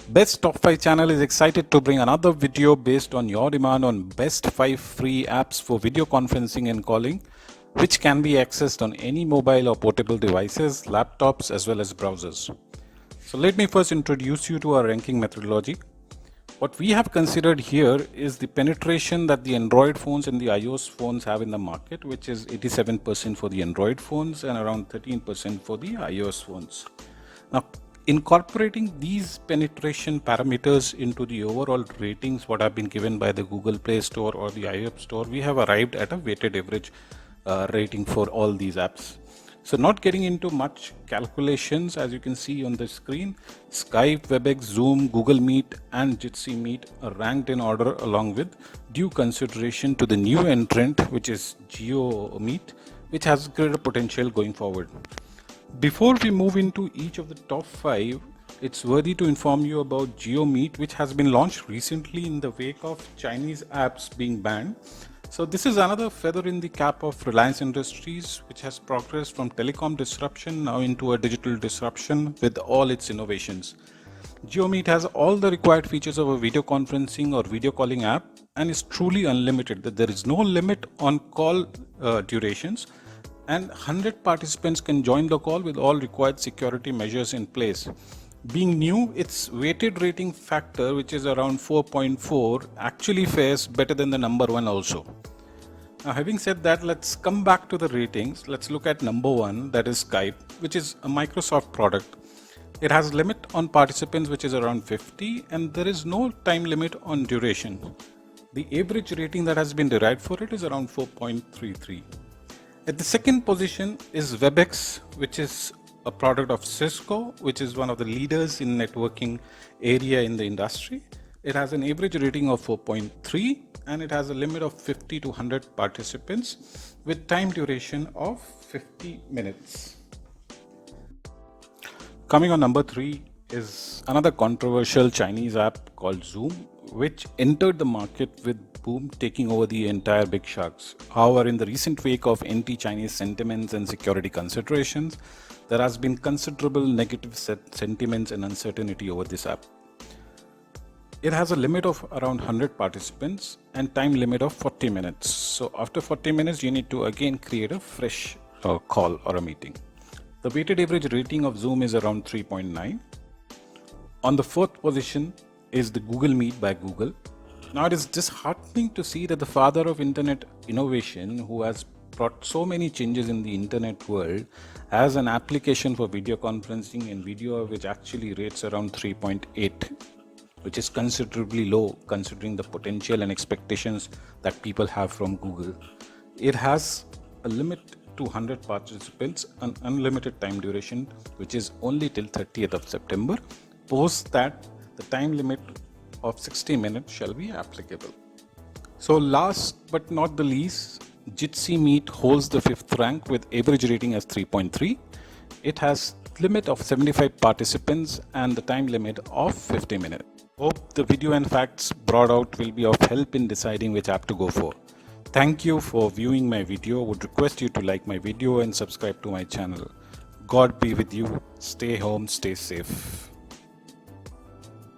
Best Top 5 channel is excited to bring another video based on your demand on best 5 free apps for video conferencing and calling, which can be accessed on any mobile or portable devices, laptops, as well as browsers. So let me first introduce you to our ranking methodology. What we have considered here is the penetration that the Android phones and the iOS phones have in the market, which is 87% for the Android phones and around 13% for the iOS phones. Now, incorporating these penetration parameters into the overall ratings, what have been given by the Google Play Store or the iApp Store, we have arrived at a weighted average rating for all these apps. So not getting into much calculations, as you can see on the screen, Skype, WebEx, Zoom, Google Meet and Jitsi Meet are ranked in order along with due consideration to the new entrant, which is JioMeet, which has greater potential going forward. Before we move into each of the top 5, it's worthy to inform you about JioMeet, which has been launched recently in the wake of Chinese apps being banned. So this is another feather in the cap of Reliance Industries, which has progressed from telecom disruption now into a digital disruption with all its innovations. JioMeet has all the required features of a video conferencing or video calling app and is truly unlimited. There is no limit on call durations, and 100 participants can join the call with all required security measures in place. Being new, its weighted rating factor, which is around 4.4, actually fares better than the number 1 also. Now, having said that, let's come back to the ratings. Let's look at number 1, that is Skype, which is a Microsoft product. It has limit on participants, which is around 50, and there is no time limit on duration. The average rating that has been derived for it is around 4.33. At the second position is WebEx, which is a product of Cisco, which is one of the leaders in networking area in the industry. It has an average rating of 4.3 and it has a limit of 50 to 100 participants with time duration of 50 minutes. Coming on number 3 is another controversial Chinese app called Zoom, which entered the market with boom, taking over the entire big sharks. However, in the recent wake of anti-Chinese sentiments and security considerations, there has been considerable negative sentiments and uncertainty over this app. It has a limit of around 100 participants and time limit of 40 minutes. So after 40 minutes, you need to again create a fresh call or a meeting. The weighted average rating of Zoom is around 3.9. On the 4th position is the Google Meet by Google. Now it is disheartening to see that the father of internet innovation, who has brought so many changes in the internet world, has an application for video conferencing and video which actually rates around 3.8, which is considerably low considering the potential and expectations that people have from Google. It has a limit to 100 participants and unlimited time duration, which is only till 30th of September. Post that, the time limit of 60 minutes shall be applicable. So last but not the least, Jitsi Meet holds the 5th rank with average rating as 3.3. It has limit of 75 participants and the time limit of 50 minutes. Hope the video and facts brought out will be of help in deciding which app to go for. Thank you for viewing my video. Would request you to like my video and subscribe to my channel. God be with you. Stay home, stay safe.